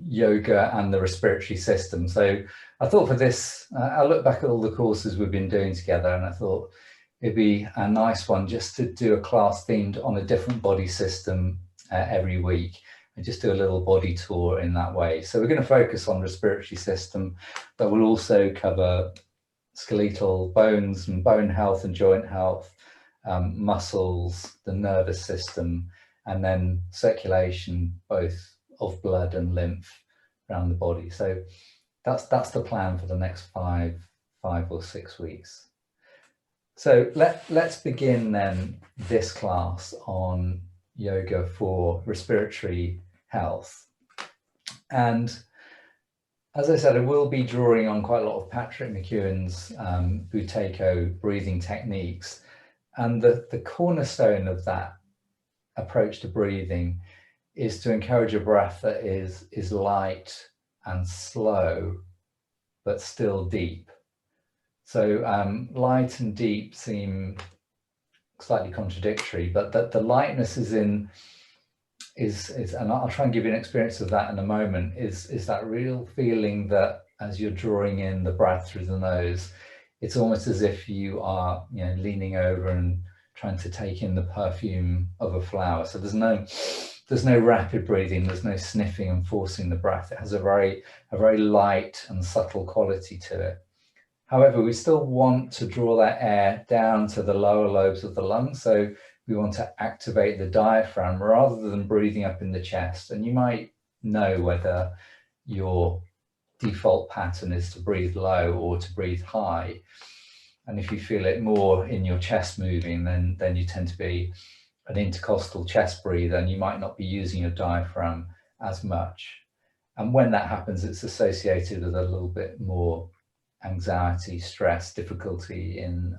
yoga and the respiratory system. So I thought for this, I look back at all the courses we've been doing together, and I thought it'd be a nice one just to do a class themed on a different body system every week, and just do a little body tour in that way. So we're going to focus on respiratory system, but we'll also cover skeletal bones and bone health and joint health, muscles, the nervous system, and then circulation, both of blood and lymph around the body. So that's the plan for the next five or 6 weeks. So let's begin then this class on yoga for respiratory health. And as I said, I will be drawing on quite a lot of Patrick McEwen's Buteyko breathing techniques. And the cornerstone of that approach to breathing is to encourage a breath that is light and slow, but still deep. So light and deep seem slightly contradictory, but that the lightness is and I'll try and give you an experience of that in a moment, is that real feeling that as you're drawing in the breath through the nose, it's almost as if you are, leaning over and trying to take in the perfume of a flower. So there's no rapid breathing, there's no sniffing and forcing the breath. It has a very light and subtle quality to it. However, we still want to draw that air down to the lower lobes of the lungs. So we want to activate the diaphragm rather than breathing up in the chest. And you might know whether your default pattern is to breathe low or to breathe high. And if you feel it more in your chest moving, then you tend to be an intercostal chest breather, and you might not be using your diaphragm as much. And when that happens, it's associated with a little bit more anxiety, stress, difficulty in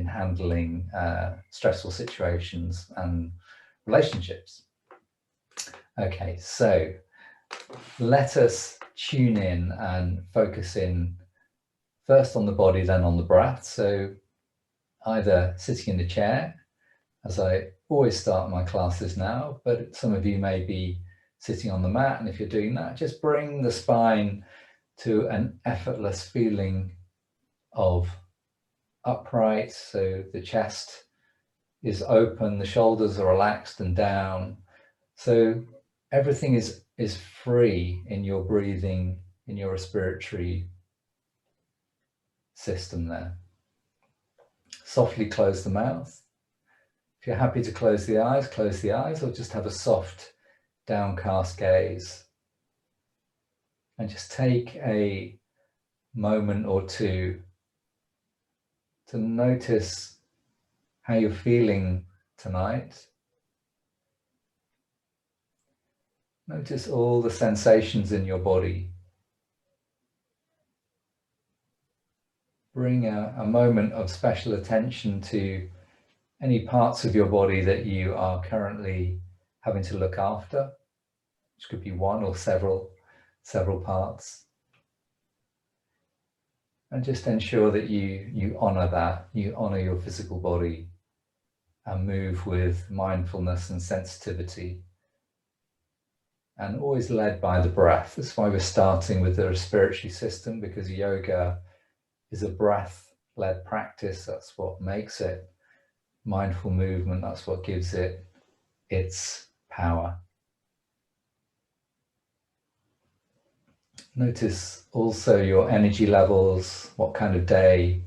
handling stressful situations and relationships. Okay, so let us tune in and focus in first on the body, then on the breath. So either sitting in the chair, as I always start my classes now, but some of you may be sitting on the mat, and if you're doing that, just bring the spine to an effortless feeling of upright, so the chest is open, the shoulders are relaxed and down, so everything is free in your breathing, in your respiratory system there. Softly close the mouth. If you're happy to close the eyes, or just have a soft downcast gaze. And just take a moment or two to notice how you're feeling tonight. Notice all the sensations in your body. Bring a moment of special attention to any parts of your body that you are currently having to look after, which could be one or several parts. And just ensure that you honor that, you honor your physical body and move with mindfulness and sensitivity. And always led by the breath. That's why we're starting with the respiratory system, because yoga is a breath-led practice. That's what makes it mindful movement. That's what gives it its power. Notice also your energy levels, what kind of day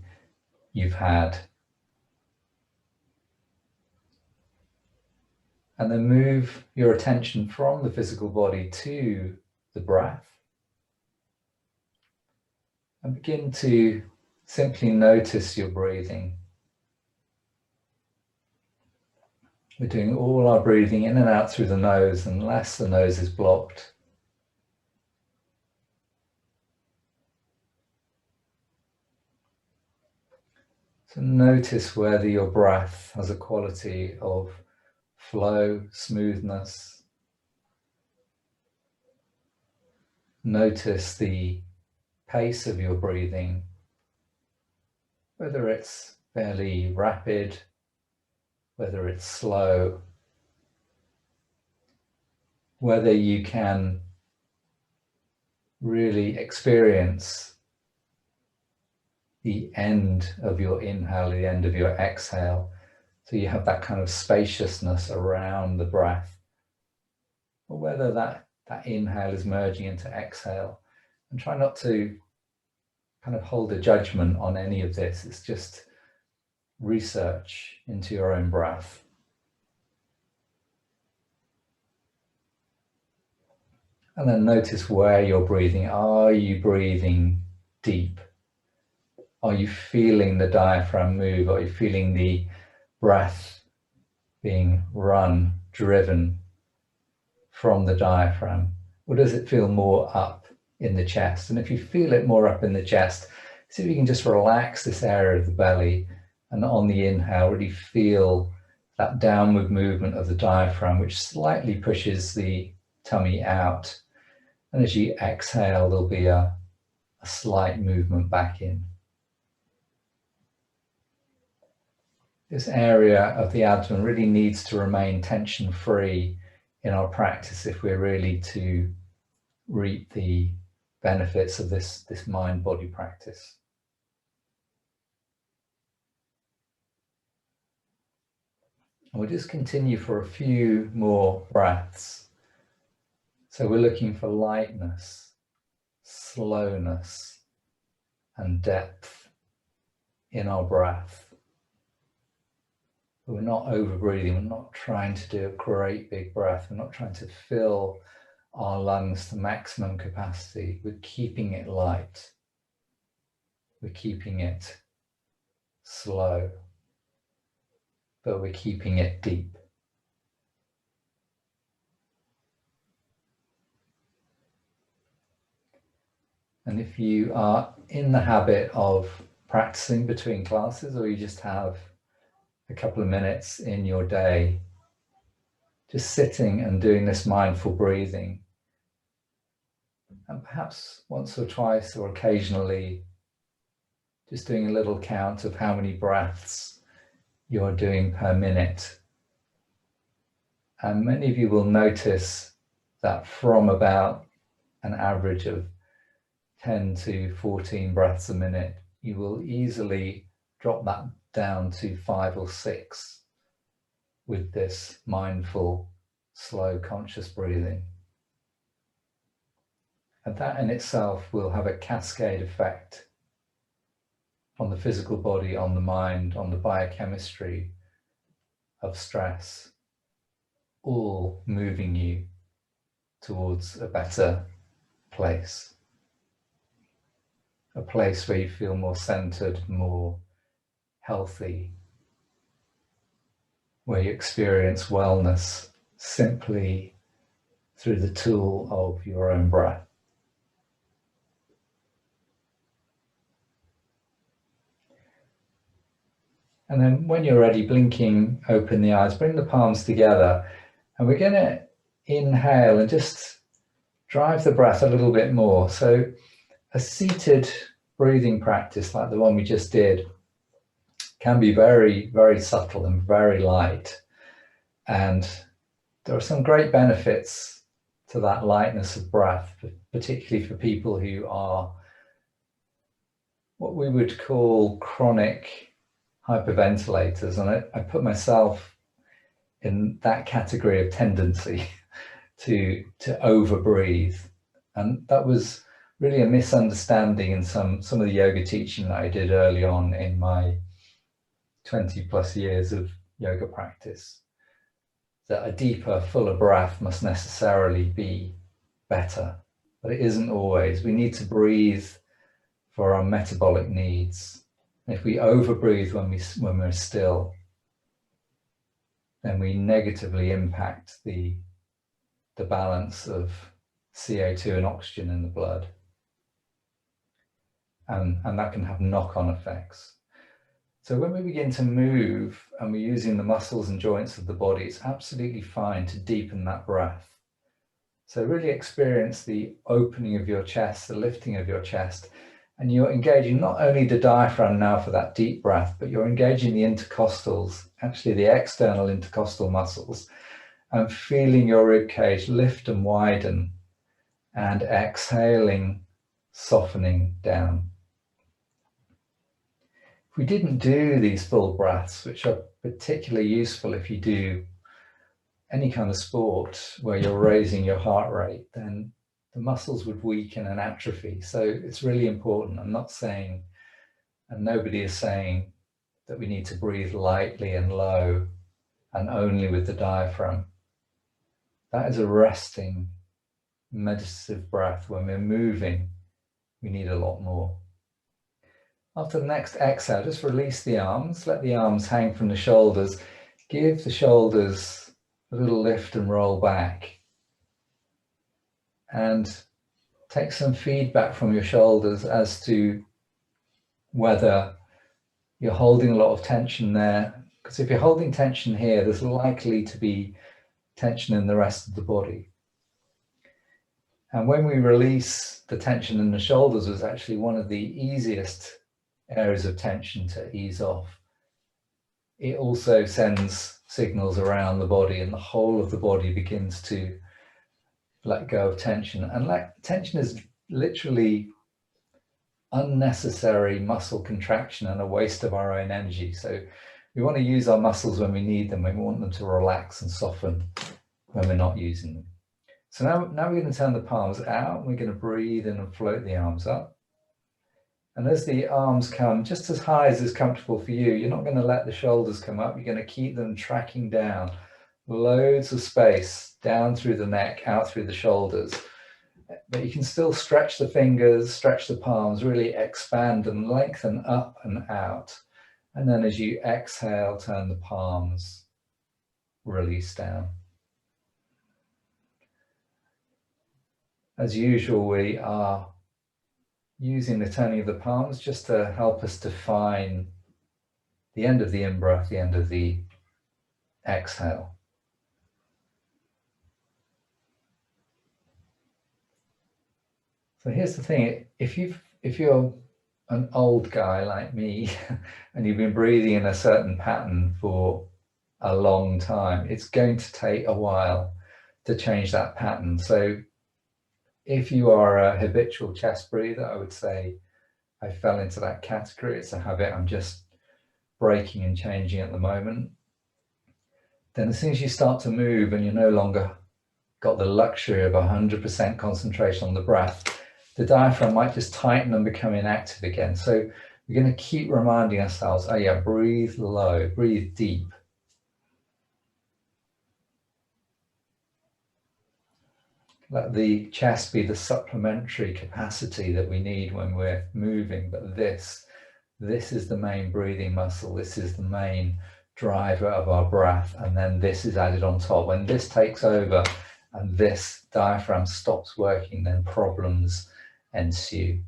you've had. And then move your attention from the physical body to the breath. And begin to simply notice your breathing. We're doing all our breathing in and out through the nose, unless the nose is blocked. So notice whether your breath has a quality of flow, smoothness. Notice the pace of your breathing, whether it's fairly rapid, whether it's slow. whether you can really experience the end of your inhale, the end of your exhale. So you have that kind of spaciousness around the breath, or whether that inhale is merging into exhale. And try not to kind of hold a judgment on any of this. It's just research into your own breath. And then notice where you're breathing. Are you breathing deep? Are you feeling the diaphragm move? Are you feeling the breath being driven from the diaphragm? Or does it feel more up in the chest? And if you feel it more up in the chest, see if you can just relax this area of the belly, and on the inhale, really feel that downward movement of the diaphragm, which slightly pushes the tummy out. And as you exhale, there'll be a slight movement back in. This area of the abdomen really needs to remain tension-free in our practice if we're really to reap the benefits of this mind-body practice. And we'll just continue for a few more breaths. So we're looking for lightness, slowness, and depth in our breath. But we're not over-breathing, we're not trying to do a great big breath, we're not trying to fill our lungs to maximum capacity. We're keeping it light, we're keeping it slow, but we're keeping it deep. And if you are in the habit of practicing between classes, or you just have a couple of minutes in your day, just sitting and doing this mindful breathing, and perhaps once or twice or occasionally just doing a little count of how many breaths you're doing per minute. And many of you will notice that from about an average of 10 to 14 breaths a minute, you will easily drop that down to 5 or 6 with this mindful, slow, conscious breathing. And that in itself will have a cascade effect on the physical body, on the mind, on the biochemistry of stress, all moving you towards a better place. A place where you feel more centered, more healthy, where you experience wellness simply through the tool of your own breath. And then when you're ready, blinking open the eyes, bring the palms together, and we're going to inhale and just drive the breath a little bit more. So a seated breathing practice like the one we just did can be very, very subtle and very light. And there are some great benefits to that lightness of breath, particularly for people who are what we would call chronic hyperventilators. And I put myself in that category of tendency to overbreathe. And that was really a misunderstanding in some of the yoga teaching that I did early on in my 20 plus years of yoga practice, that a deeper, fuller breath must necessarily be better, but it isn't always. We need to breathe for our metabolic needs. And if we overbreathe when we're still, then we negatively impact the balance of CO2 and oxygen in the blood. And that can have knock-on effects. So when we begin to move and we're using the muscles and joints of the body, it's absolutely fine to deepen that breath. So really experience the opening of your chest, the lifting of your chest, and you're engaging not only the diaphragm now for that deep breath, but you're engaging the intercostals, actually the external intercostal muscles. and feeling your ribcage lift and widen, and exhaling, softening down. If we didn't do these full breaths, which are particularly useful if you do any kind of sport where you're raising your heart rate, then the muscles would weaken and atrophy. So it's really important. I'm not saying, and nobody is saying, that we need to breathe lightly and low and only with the diaphragm. That is a resting, meditative breath. When we're moving, we need a lot more. After the next exhale, just release the arms, let the arms hang from the shoulders, give the shoulders a little lift and roll back, and take some feedback from your shoulders as to whether you're holding a lot of tension there. Because if you're holding tension here, there's likely to be tension in the rest of the body. And when we release the tension in the shoulders, was actually one of the easiest areas of tension to ease off. It also sends signals around the body, and the whole of the body begins to let go of tension. And tension is literally unnecessary muscle contraction and a waste of our own energy. So we want to use our muscles when we need them. We want them to relax and soften when we're not using them. So now we're going to turn the palms out. We're going to breathe in and float the arms up. And as the arms come just as high as is comfortable for you, you're not going to let the shoulders come up. You're going to keep them tracking down. Loads of space down through the neck, out through the shoulders. But you can still stretch the fingers, stretch the palms, really expand and lengthen up and out. And then as you exhale, turn the palms, release down. As usual, we are using the turning of the palms just to help us define the end of the in-breath, the end of the exhale. So here's the thing, if you're an old guy like me and you've been breathing in a certain pattern for a long time, it's going to take a while to change that pattern. So if you are a habitual chest breather, I would say I fell into that category. It's a habit I'm just breaking and changing at the moment. Then as soon as you start to move and you're no longer got the luxury of 100% concentration on the breath, the diaphragm might just tighten and become inactive again. So we're going to keep reminding ourselves, oh yeah, breathe low, breathe deep. Let the chest be the supplementary capacity that we need when we're moving, but this is the main breathing muscle. This is the main driver of our breath, and then this is added on top. When this takes over and this diaphragm stops working, then problems ensue.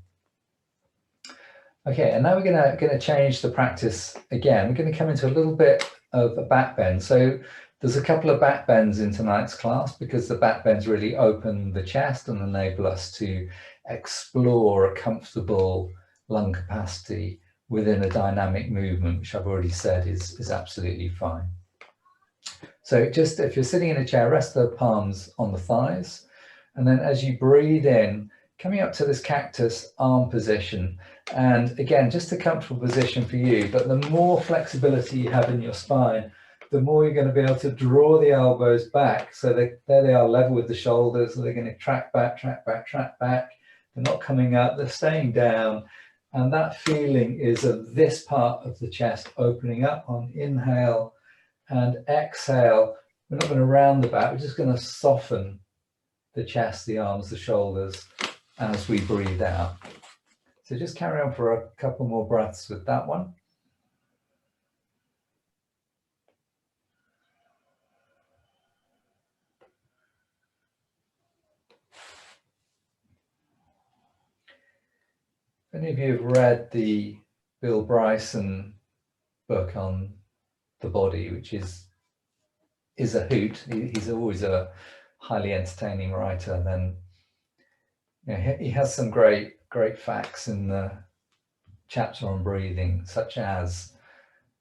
Okay, and now we're going to change the practice again. We're going to come into a little bit of a back bend. So there's a couple of back bends in tonight's class because the back bends really open the chest and enable us to explore a comfortable lung capacity within a dynamic movement, which I've already said is absolutely fine. So just if you're sitting in a chair, rest the palms on the thighs. And then as you breathe in, coming up to this cactus arm position. And again, just a comfortable position for you, but the more flexibility you have in your spine, the more you're going to be able to draw the elbows back. So there they are, level with the shoulders. So they're going to track back, track back, track back. They're not coming up, they're staying down. And that feeling is of this part of the chest opening up on inhale and exhale. We're not going to round the back, we're just going to soften the chest, the arms, the shoulders as we breathe out. So just carry on for a couple more breaths with that one. If any of you have read the Bill Bryson book on the body, which is a hoot, he's always a highly entertaining writer, then you know, he has some great facts in the chapter on breathing, such as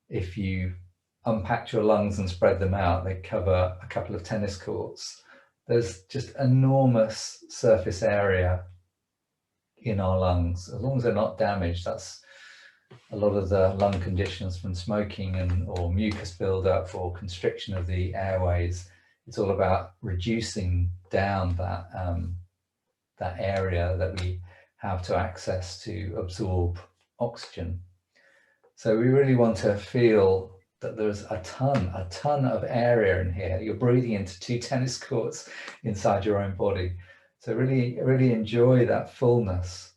if you unpacked your lungs and spread them out, they cover a couple of tennis courts. There's just enormous surface area in our lungs, as long as they're not damaged. That's a lot of the lung conditions from smoking or mucus buildup or constriction of the airways. It's all about reducing down that area that we have to access to absorb oxygen. So we really want to feel that there's a ton of area in here. You're breathing into 2 tennis courts inside your own body. So really enjoy that fullness.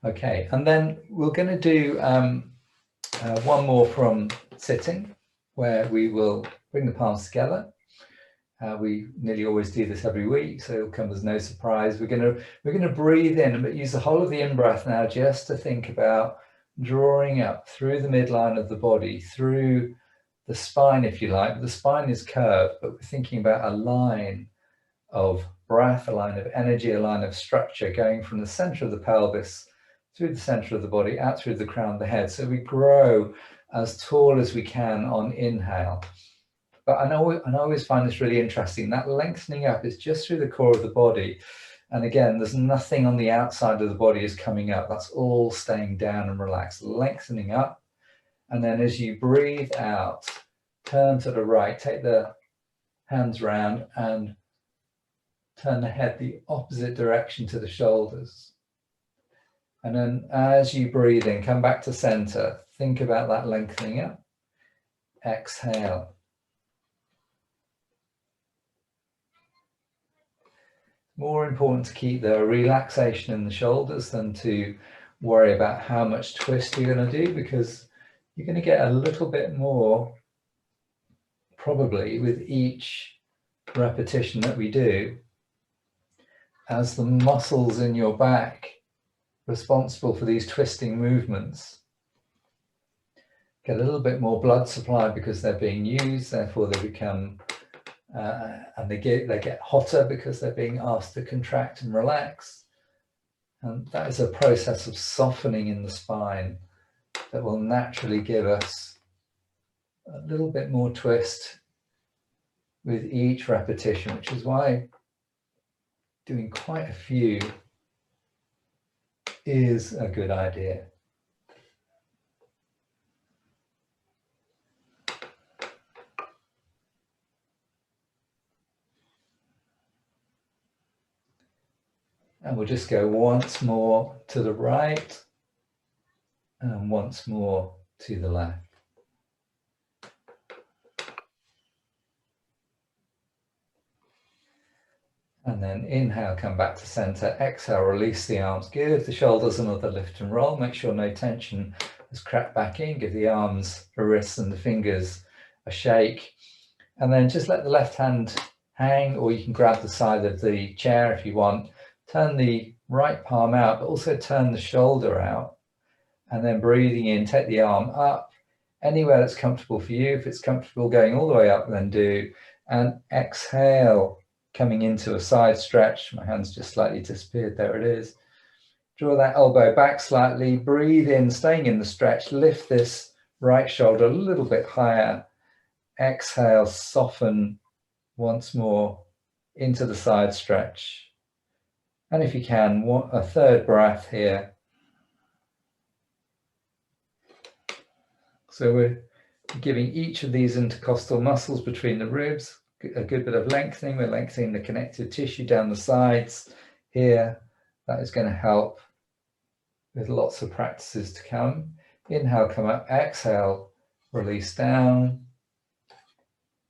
Okay, and then we're going to do one more from sitting, where we will bring the palms together. We nearly always do this every week, so it'll come as no surprise. We're going to breathe in, but use the whole of the in-breath now just to think about drawing up through the midline of the body, through the spine, if you like. The spine is curved, but we're thinking about a line of breath, a line of energy, a line of structure going from the center of the pelvis through the center of the body, out through the crown of the head. So we grow as tall as we can on inhale. But I always find this really interesting. That lengthening up is just through the core of the body. And again, there's nothing on the outside of the body is coming up. That's all staying down and relaxed, lengthening up. And then as you breathe out, turn to the right, take the hands round and turn the head the opposite direction to the shoulders. And then as you breathe in, come back to center. Think about that lengthening up. Exhale. More important to keep the relaxation in the shoulders than to worry about how much twist you're going to do, because you're going to get a little bit more probably with each repetition that we do, as the muscles in your back responsible for these twisting movements get a little bit more blood supply because they're being used, therefore they become and they get hotter because they're being asked to contract and relax. And that is a process of softening in the spine that will naturally give us a little bit more twist with each repetition, which is why doing quite a few is a good idea. And we'll just go once more to the right and once more to the left. And then inhale, come back to center. Exhale, release the arms. Give the shoulders another lift and roll. Make sure no tension has crept back in. Give the arms, the wrists and the fingers a shake. And then just let the left hand hang, or you can grab the side of the chair if you want. Turn the right palm out, but also turn the shoulder out. And then breathing in, take the arm up anywhere that's comfortable for you. If it's comfortable going all the way up, then do. And exhale, coming into a side stretch. My hand's just slightly disappeared. There it is. Draw that elbow back slightly. Breathe in, staying in the stretch. Lift this right shoulder a little bit higher. Exhale, soften once more into the side stretch. And if you can, a third breath here. So we're giving each of these intercostal muscles between the ribs a good bit of lengthening. We're lengthening the connective tissue down the sides here. That is going to help with lots of practices to come. Inhale, come up. Exhale, release down.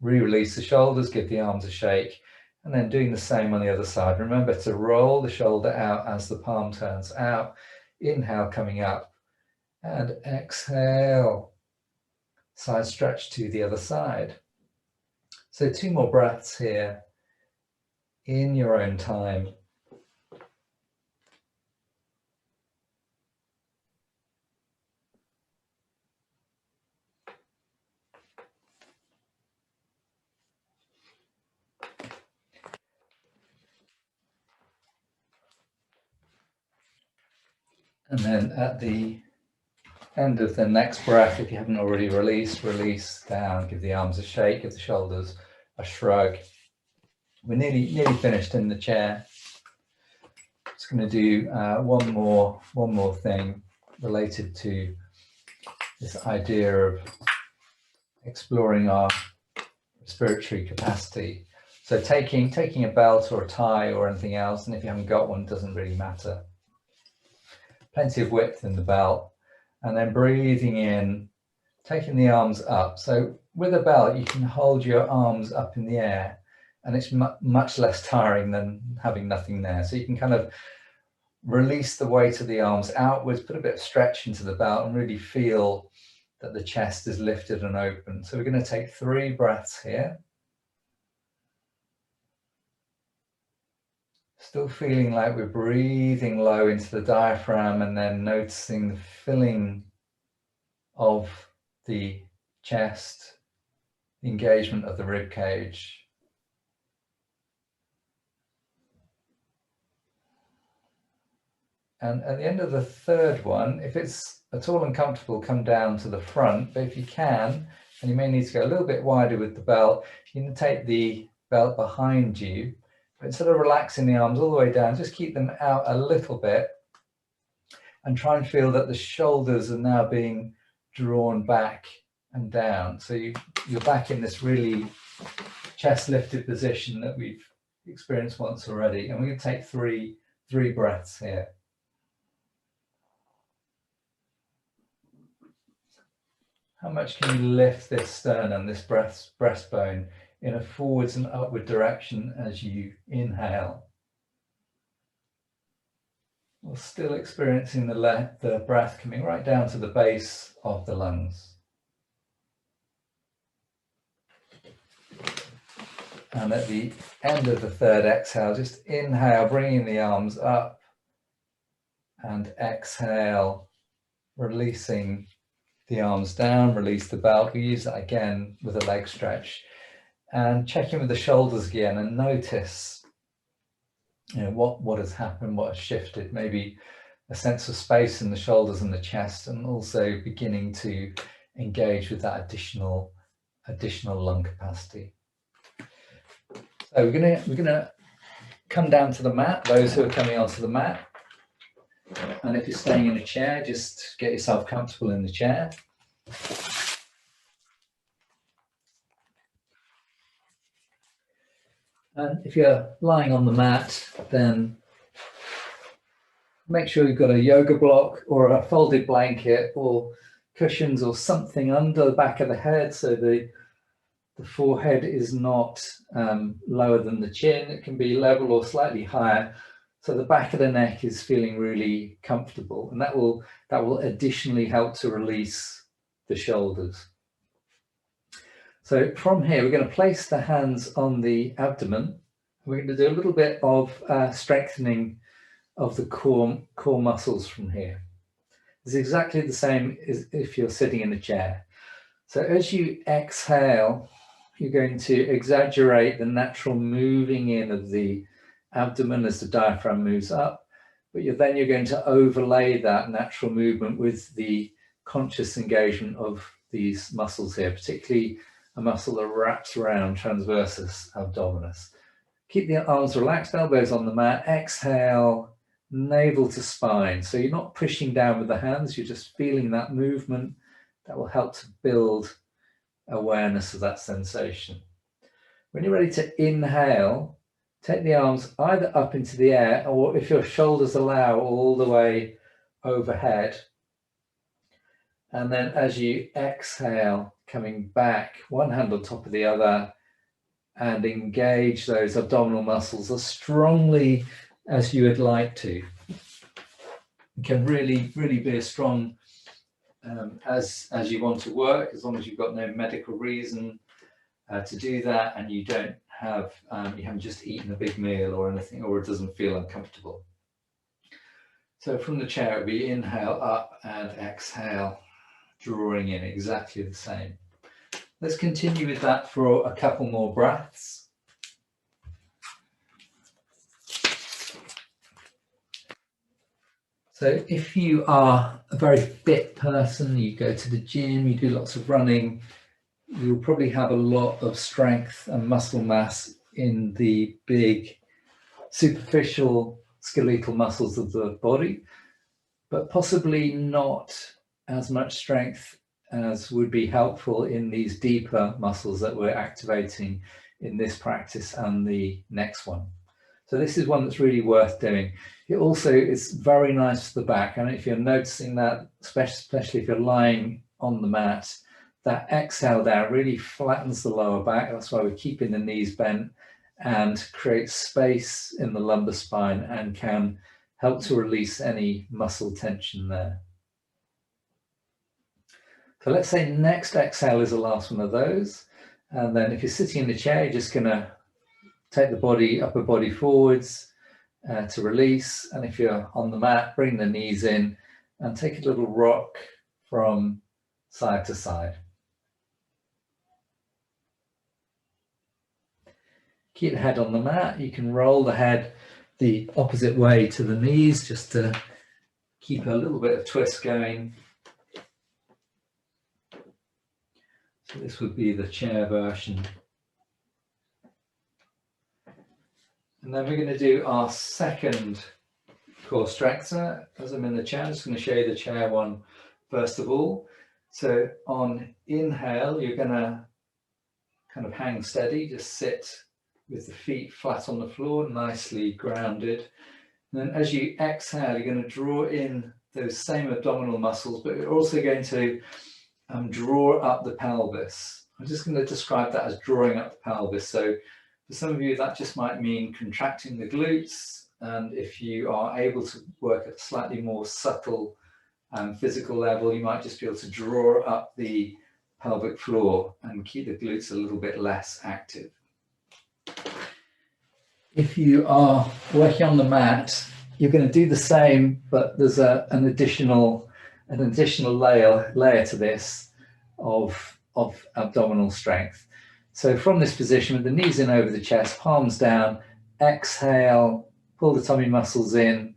Re-release the shoulders, give the arms a shake. And then doing the same on the other side. Remember to roll the shoulder out as the palm turns out. Inhale, coming up. And exhale. Side stretch to the other side. So 2 more breaths here in your own time. And then at the end of the next breath, if you haven't already released, release down, give the arms a shake, give the shoulders a shrug. We're nearly finished in the chair. Just going to do one more thing related to this idea of exploring our respiratory capacity. So taking a belt or a tie or anything else, and if you haven't got one, it doesn't really matter. Plenty of width in the belt, and then breathing in, taking the arms up. So with a belt, you can hold your arms up in the air, and it's much less tiring than having nothing there. So you can kind of release the weight of the arms outwards, put a bit of stretch into the belt, and really feel that the chest is lifted and open. So we're going to take 3 breaths here. Still feeling like we're breathing low into the diaphragm, and then noticing the filling of the chest, the engagement of the rib cage. And at the end of the 3rd one, if it's at all uncomfortable, come down to the front. But if you can, and you may need to go a little bit wider with the belt, you can take the belt behind you. But instead of relaxing the arms all the way down, just keep them out a little bit and try and feel that the shoulders are now being drawn back and down. So you're back in this really chest lifted position that we've experienced once already. And we're going to take three breaths here. How much can you lift this sternum, this breastbone, in a forwards and upward direction as you inhale? While still experiencing the breath coming right down to the base of the lungs. And at the end of the 3rd exhale, just inhale, bringing the arms up, and exhale, releasing the arms down, release the belt. We use that again with a leg stretch, and check in with the shoulders again and notice, what has happened, what has shifted, maybe a sense of space in the shoulders and the chest, and also beginning to engage with that additional lung capacity. So we're gonna come down to the mat, those who are coming onto the mat. And if you're staying in a chair, just get yourself comfortable in the chair. And if you're lying on the mat, then make sure you've got a yoga block or a folded blanket or cushions or something under the back of the head, so the forehead is not lower than the chin. It can be level or slightly higher, so the back of the neck is feeling really comfortable, and that will additionally help to release the shoulders. So from here, we're going to place the hands on the abdomen. We're going to do a little bit of strengthening of the core muscles from here. It's exactly the same as if you're sitting in a chair. So as you exhale, you're going to exaggerate the natural moving in of the abdomen as the diaphragm moves up, but you're going to overlay that natural movement with the conscious engagement of these muscles here, particularly a muscle that wraps around transversus abdominis. Keep the arms relaxed, elbows on the mat. Exhale, navel to spine. So you're not pushing down with the hands, you're just feeling that movement. That will help to build awareness of that sensation. When you're ready to inhale, take the arms either up into the air, or if your shoulders allow, all the way overhead. And then as you exhale, coming back, one hand on top of the other, and engage those abdominal muscles as strongly as you would like to. It can really be as strong as you want to work, as long as you've got no medical reason to do that, and you don't have you haven't just eaten a big meal or anything, or it doesn't feel uncomfortable. So from the chair, it would be inhale up and exhale, drawing in exactly the same. Let's continue with that for a couple more breaths. So if you are a very fit person, you go to the gym, you do lots of running, you'll probably have a lot of strength and muscle mass in the big superficial skeletal muscles of the body, but possibly not as much strength as would be helpful in these deeper muscles that we're activating in this practice and the next one. So this is one that's really worth doing. It also is very nice for the back. And if you're noticing that, especially if you're lying on the mat, that exhale down really flattens the lower back. That's why we're keeping the knees bent and creates space in the lumbar spine and can help to release any muscle tension there. So let's say next exhale is the last one of those. And then if you're sitting in the chair, you're just gonna take the body, upper body forwards to release. And if you're on the mat, bring the knees in and take a little rock from side to side. Keep the head on the mat. You can roll the head the opposite way to the knees just to keep a little bit of twist going. So this would be the chair version. And then we're going to do our second core strength. As I'm in the chair, I'm just going to show you the chair one first of all. So on inhale, you're going to kind of hang steady, just sit with the feet flat on the floor, nicely grounded. And then as you exhale, you're going to draw in those same abdominal muscles, but you're also going to draw up the pelvis. I'm just going to describe that as drawing up the pelvis. So for some of you, that just might mean contracting the glutes. And if you are able to work at a slightly more subtle physical level, you might just be able to draw up the pelvic floor and keep the glutes a little bit less active. If you are working on the mat, you're going to do the same, but there's an additional layer to this of abdominal strength. So from this position, with the knees in over the chest, palms down, exhale, pull the tummy muscles in,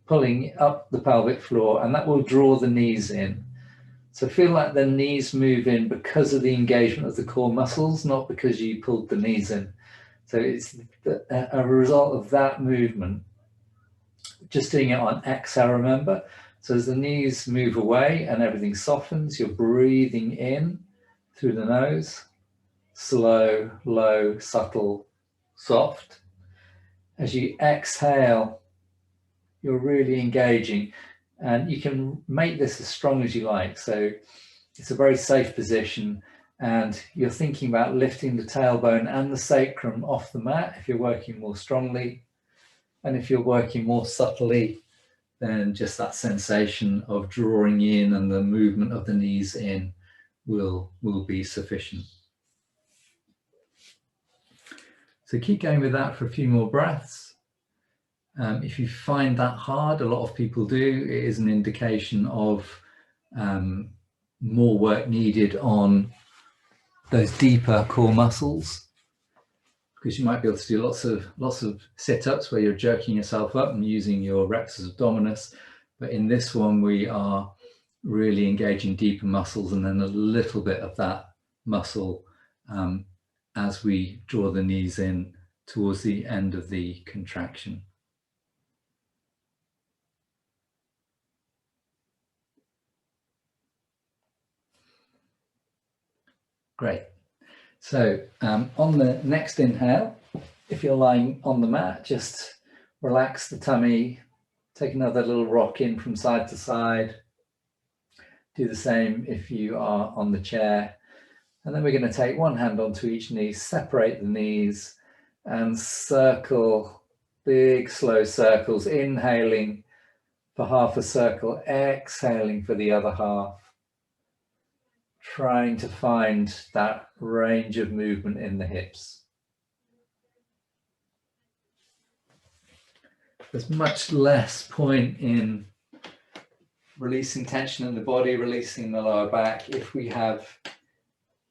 pulling up the pelvic floor, and that will draw the knees in. So feel like the knees move in because of the engagement of the core muscles, not because you pulled the knees in. So it's a result of that movement. Just doing it on exhale, remember. So as the knees move away and everything softens, you're breathing in through the nose. Slow, low, subtle, soft. As you exhale, you're really engaging, and you can make this as strong as you like. So it's a very safe position, and you're thinking about lifting the tailbone and the sacrum off the mat if you're working more strongly. And if you're working more subtly, then just that sensation of drawing in and the movement of the knees in will be sufficient. So keep going with that for a few more breaths. If you find that hard, a lot of people do, it is an indication of more work needed on those deeper core muscles, because you might be able to do lots of sit-ups where you're jerking yourself up and using your rectus abdominis. But in this one, we are really engaging deeper muscles and then a little bit of that muscle as we draw the knees in towards the end of the contraction. Great. So on the next inhale, if you're lying on the mat, just relax the tummy, take another little rock in from side to side. Do the same if you are on the chair. And then we're going to take one hand onto each knee, separate the knees and circle, big slow circles, inhaling for half a circle, exhaling for the other half. Trying to find that range of movement in the hips. There's much less point in releasing tension in the body, releasing the lower back, if we have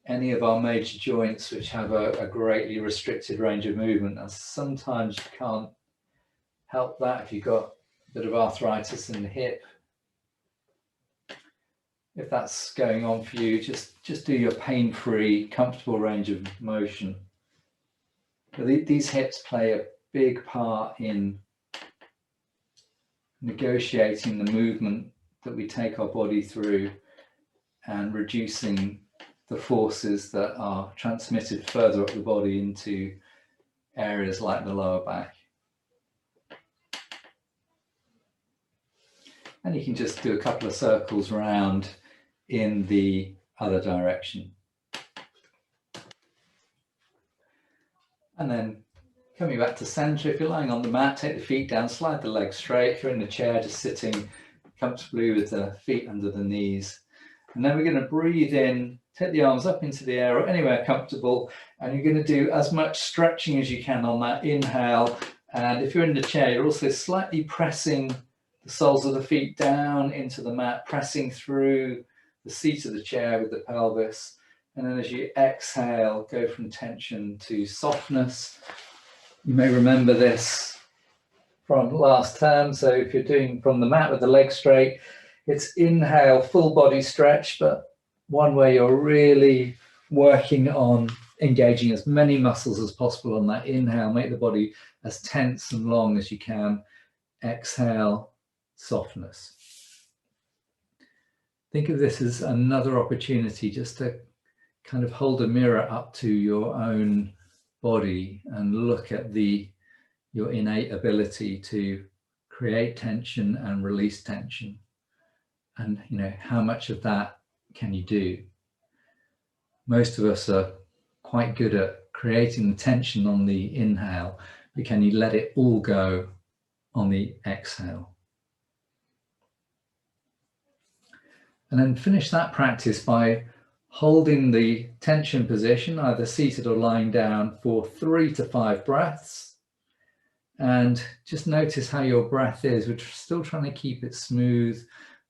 any of our major joints which have a greatly restricted range of movement. And sometimes you can't help that if you've got bit of arthritis in the hip. If that's going on for you, just do your pain-free, comfortable range of motion. But these hips play a big part in negotiating the movement that we take our body through and reducing the forces that are transmitted further up the body into areas like the lower back. And you can just do a couple of circles around in the other direction. And then coming back to center, if you're lying on the mat, take the feet down, slide the legs straight. If you're in the chair, just sitting comfortably with the feet under the knees. And then we're going to breathe in, take the arms up into the air or anywhere comfortable, and you're going to do as much stretching as you can on that inhale. And if you're in the chair, you're also slightly pressing the soles of the feet down into the mat, pressing through the seat of the chair with the pelvis. And then as you exhale, go from tension to softness. You may remember this from last term. So if you're doing from the mat with the legs straight, it's inhale, full body stretch, but one where you're really working on engaging as many muscles as possible on that inhale. Make the body as tense and long as you can. Exhale, softness. Think of this as another opportunity just to kind of hold a mirror up to your own body and look at your innate ability to create tension and release tension. And how much of that can you do? Most of us are quite good at creating the tension on the inhale, but can you let it all go on the exhale? And then finish that practice by holding the tension position, either seated or lying down, for 3 to 5 breaths. And just notice how your breath is. We're still trying to keep it smooth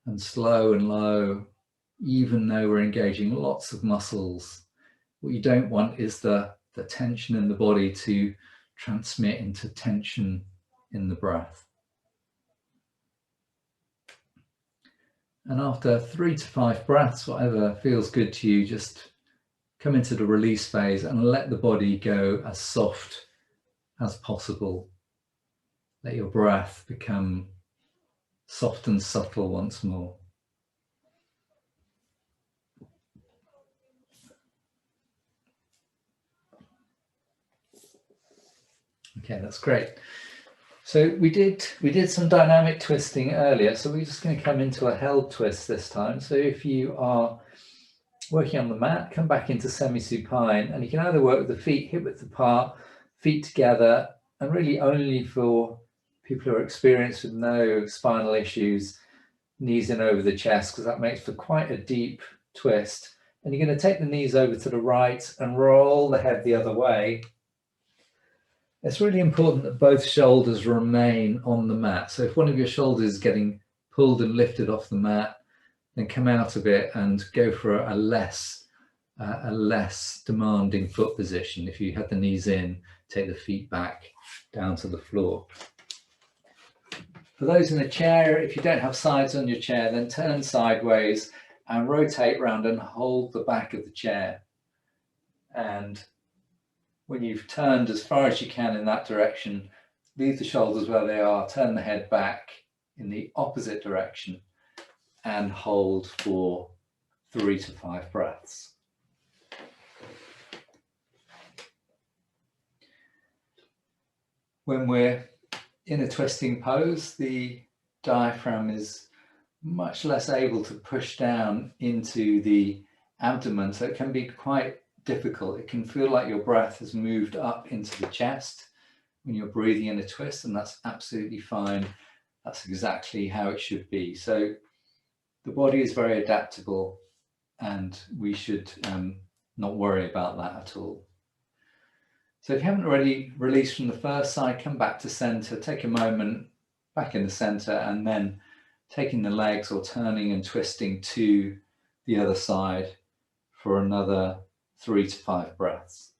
and slow and low, even though we're engaging lots of muscles. What you don't want is the tension in the body to transmit into tension in the breath. And after 3 to 5 breaths, whatever feels good to you, just come into the release phase and let the body go as soft as possible. Let your breath become soft and subtle once more. Okay, that's great. So we did some dynamic twisting earlier, so we're just going to come into a held twist this time. So if you are working on the mat, come back into semi-supine, and you can either work with the feet hip width apart, feet together, and really only for people who are experienced with no spinal issues, knees in over the chest, because that makes for quite a deep twist. And you're going to take the knees over to the right and roll the head the other way. It's really important that both shoulders remain on the mat. So if one of your shoulders is getting pulled and lifted off the mat, then come out of it and go for a less demanding foot position. If you had the knees in, take the feet back down to the floor. For those in a chair, if you don't have sides on your chair, then turn sideways and rotate round and hold the back of the chair. And when you've turned as far as you can in that direction, leave the shoulders where they are, turn the head back in the opposite direction and hold for 3 to 5 breaths. When we're in a twisting pose, the diaphragm is much less able to push down into the abdomen, so it can be quite difficult. It can feel like your breath has moved up into the chest when you're breathing in a twist, and that's absolutely fine. That's exactly how it should be. So the body is very adaptable, and we should not worry about that at all. So if you haven't already released from the first side, come back to center, take a moment back in the center, and then taking the legs or turning and twisting to the other side for another 3 to 5 breaths.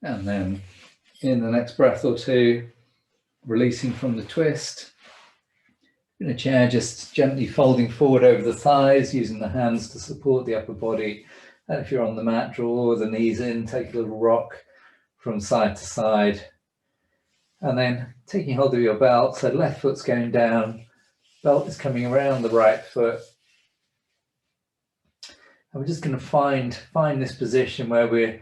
And then in the next breath or two, releasing from the twist. In a chair, just gently folding forward over the thighs, using the hands to support the upper body. And if you're on the mat, draw the knees in, take a little rock from side to side. And then taking hold of your belt, so left foot's going down, belt is coming around the right foot. And we're just going to find this position where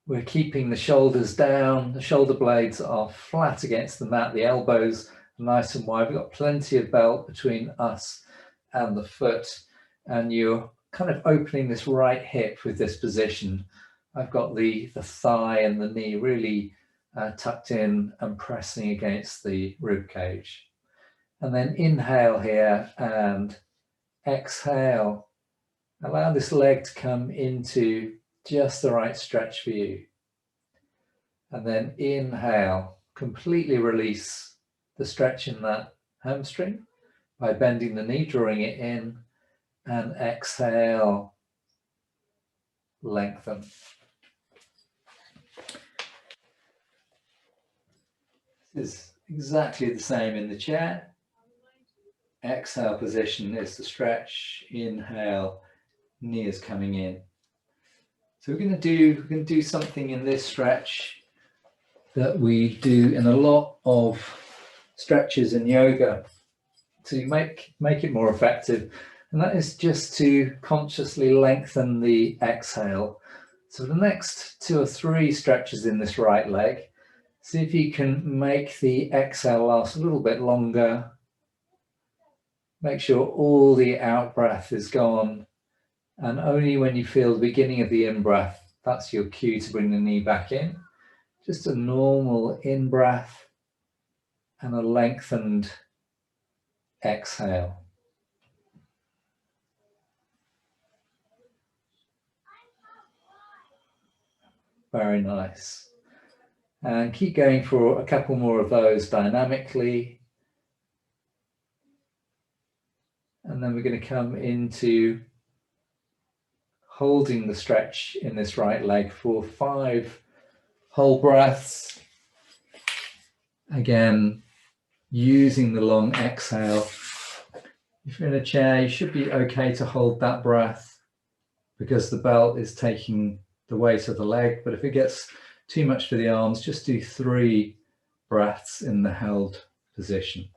we're keeping the shoulders down, the shoulder blades are flat against the mat, the elbows are nice and wide. We've got plenty of belt between us and the foot, and you're kind of opening this right hip with this position. I've got the thigh and the knee really tucked in and pressing against the rib cage. And then inhale here and exhale. Allow this leg to come into just the right stretch for you. And then inhale, completely release the stretch in that hamstring by bending the knee, drawing it in, and exhale, lengthen. This is exactly the same in the chair. Exhale position is the stretch, inhale, knee is coming in. So we're going to do something in this stretch that we do in a lot of stretches in yoga to make it more effective, and that is just to consciously lengthen the exhale. So the next 2 or 3 stretches in this right leg, see if you can make the exhale last a little bit longer. Make sure all the out breath is gone. And only when you feel the beginning of the in-breath, that's your cue to bring the knee back in. Just a normal in-breath and a lengthened exhale. Very nice. And keep going for a couple more of those dynamically. And then we're going to come into holding the stretch in this right leg for 5 whole breaths. Again, using the long exhale. If you're in a chair, you should be okay to hold that breath because the belt is taking the weight of the leg. But if it gets too much for the arms, just do 3 breaths in the held position.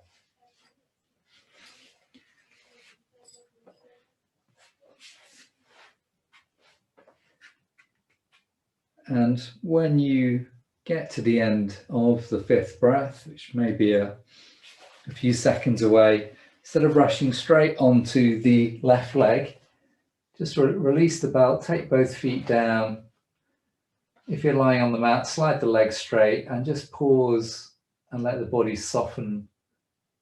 And when you get to the end of the 5th breath, which may be a few seconds away, instead of rushing straight onto the left leg, just release the belt, take both feet down. If you're lying on the mat, slide the legs straight and just pause and let the body soften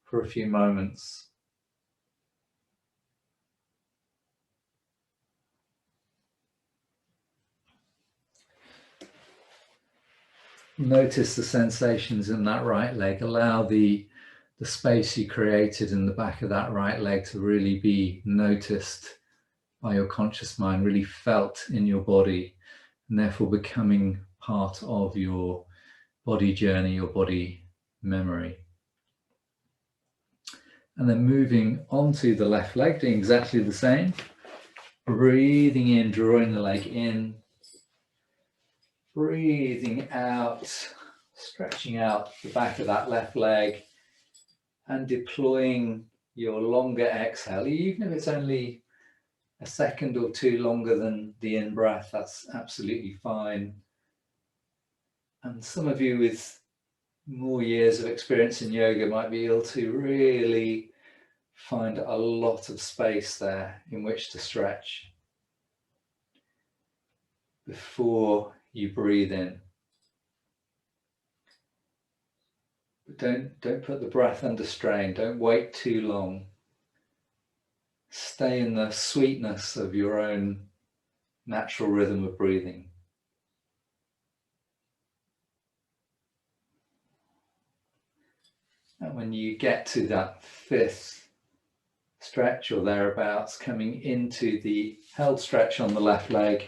for a few moments. Notice the sensations in that right leg. Allow the space you created in the back of that right leg to really be noticed by your conscious mind, really felt in your body, and therefore becoming part of your body journey, your body memory. And then moving onto the left leg, doing exactly the same. Breathing in, drawing the leg in. Breathing out, stretching out the back of that left leg and deploying your longer exhale. Even if it's only a second or 2 longer than the in-breath, that's absolutely fine. And some of you with more years of experience in yoga might be able to really find a lot of space there in which to stretch before you breathe in. But don't put the breath under strain. Don't wait too long. Stay in the sweetness of your own natural rhythm of breathing. And when you get to that 5th stretch or thereabouts, coming into the held stretch on the left leg,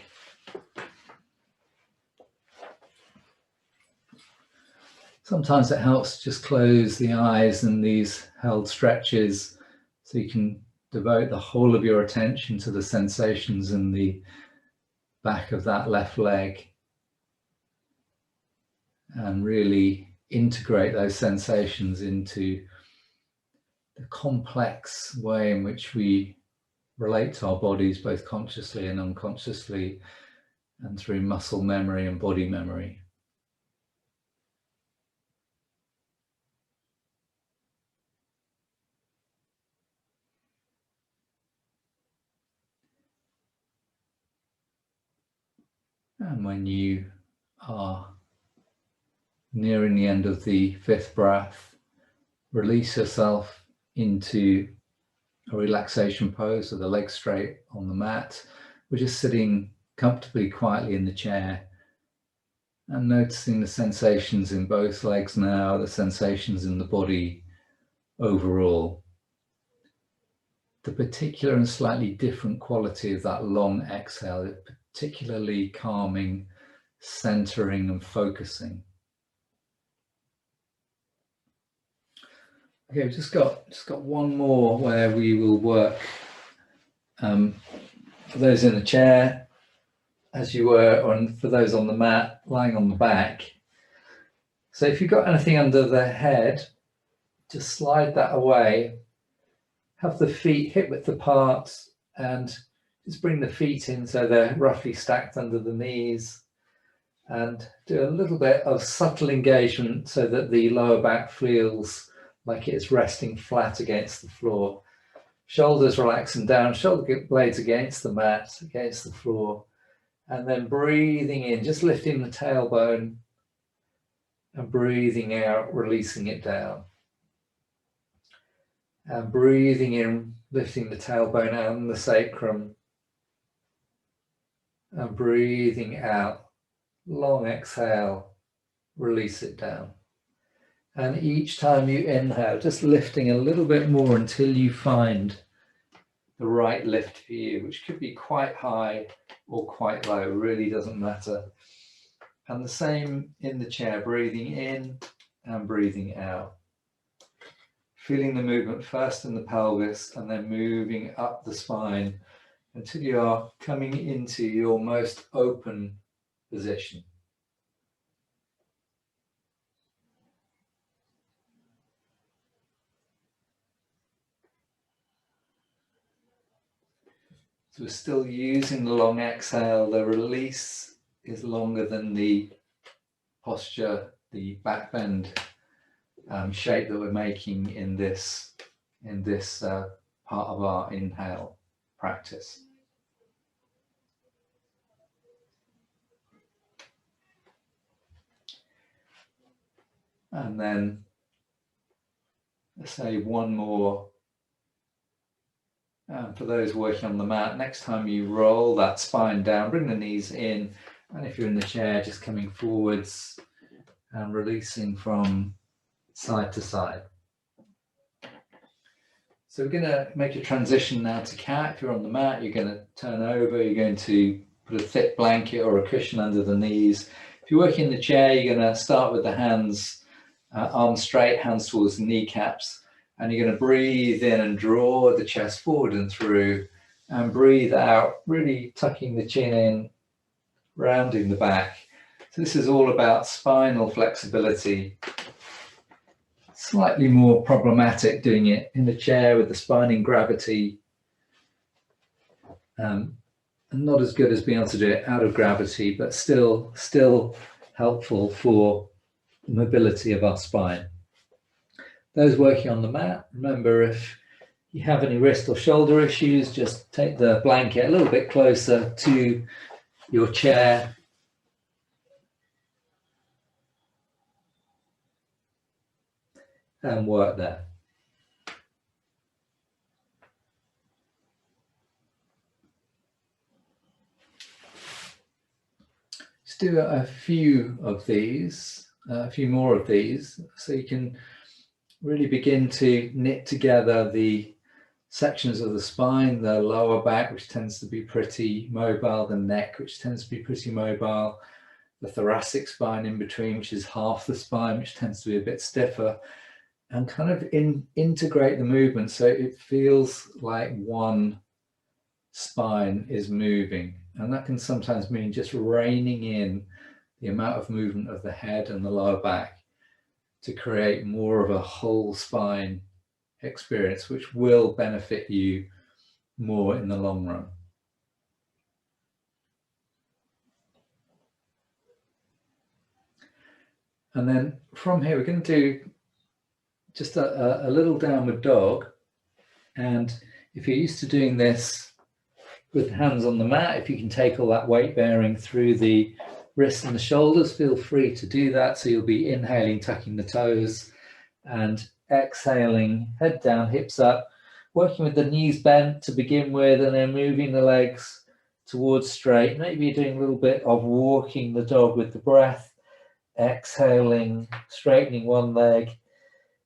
Sometimes it helps to just close the eyes and these held stretches so you can devote the whole of your attention to the sensations in the back of that left leg and really integrate those sensations into the complex way in which we relate to our bodies, both consciously and unconsciously, and through muscle memory and body memory. And when you are nearing the end of the fifth breath, release yourself into a relaxation pose with the legs straight on the mat. We're just sitting comfortably, quietly in the chair and noticing the sensations in both legs now, the sensations in the body overall. The particular and slightly different quality of that long exhale, particularly calming, centering and focusing. Okay, we've just got one more where we will work for those in the chair as you were, or for those on the mat lying on the back. So if you've got anything under the head, just slide that away. Have the feet hip width apart and just bring the feet in so they're roughly stacked under the knees, and do a little bit of subtle engagement so that the lower back feels like it's resting flat against the floor. Shoulders relaxing down, shoulder blades against the mat, against the floor, and then breathing in, just lifting the tailbone, and breathing out, releasing it down. And breathing in, lifting the tailbone and the sacrum, and breathing out, long exhale, release it down. And each time you inhale, just lifting a little bit more until you find the right lift for you, which could be quite high or quite low, really doesn't matter. And the same in the chair, breathing in and breathing out. Feeling the movement first in the pelvis and then moving up the spine until you are coming into your most open position. So we're still using the long exhale. The release is longer than the posture, the back bend shape that we're making in this part of our inhale practice. And then let's say one more. For those working on the mat, next time you roll that spine down, bring the knees in, and if you're in the chair, just coming forwards and releasing from side to side. So we're going to make a transition now to cat. If you're on the mat, you're going to turn over, you're going to put a thick blanket or a cushion under the knees. If you're working in the chair, you're going to start with the hands, arms straight, hands towards the kneecaps. And you're going to breathe in and draw the chest forward and through, and breathe out, really tucking the chin in, rounding the back. So this is all about spinal flexibility. Slightly more problematic doing it in the chair with the spine in gravity, and not as good as being able to do it out of gravity, but still helpful for the mobility of our spine. Those working on the mat, remember, if you have any wrist or shoulder issues, just take the blanket a little bit closer to your chair. And work there. Let's do a few of these, a few more of these, so you can really begin to knit together the sections of the spine, the lower back, which tends to be pretty mobile, the neck, which tends to be pretty mobile, the thoracic spine in between, which is half the spine, which tends to be a bit stiffer, and kind of integrate the movement so it feels like one spine is moving. And that can sometimes mean just reining in the amount of movement of the head and the lower back to create more of a whole spine experience, which will benefit you more in the long run. And then from here, we're going to do just a little downward dog. And if you're used to doing this with the hands on the mat, if you can take all that weight bearing through the wrists and the shoulders, feel free to do that. So you'll be inhaling, tucking the toes, and exhaling, head down, hips up, working with the knees bent to begin with, and then moving the legs towards straight. Maybe you're doing a little bit of walking the dog with the breath, exhaling, straightening one leg,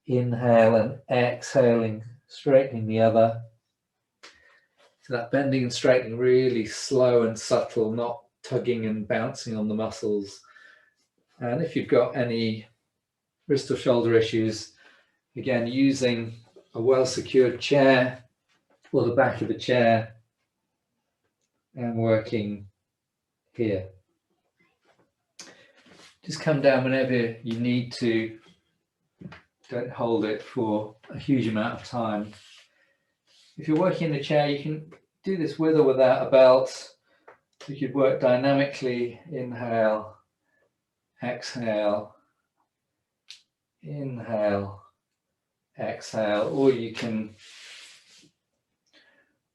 inhale and exhaling, straightening the other. So that bending and straightening really slow and subtle, not tugging and bouncing on the muscles. And if you've got any wrist or shoulder issues, again, using a well-secured chair or the back of the chair and working here. Just come down whenever you need to. Don't hold it for a huge amount of time. If you're working in a chair, you can do this with or without a belt. You could work dynamically, inhale, exhale, inhale, exhale, or you can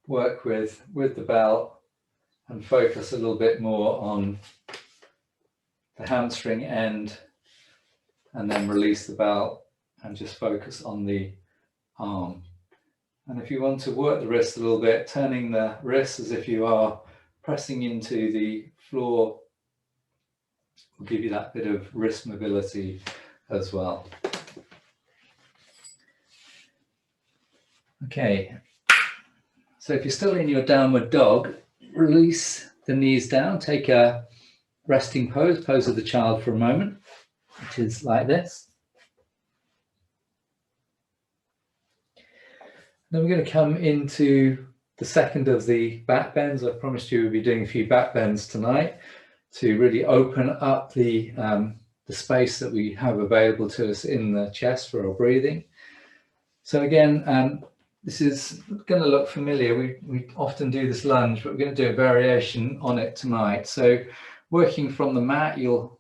work with the belt and focus a little bit more on the hamstring end, and then release the belt and just focus on the arm. And if you want to work the wrist a little bit, turning the wrist as if you are pressing into the floor will give you that bit of wrist mobility as well. Okay, so if you're still in your downward dog, release the knees down, take a resting pose, pose of the child for a moment, which is like this. Then we're going to come into the second of the back bends. I promised you we'll be doing a few back bends tonight to really open up the space that we have available to us in the chest for our breathing. So again, this is going to look familiar. We often do this lunge, but we're going to do a variation on it tonight. So working from the mat, you'll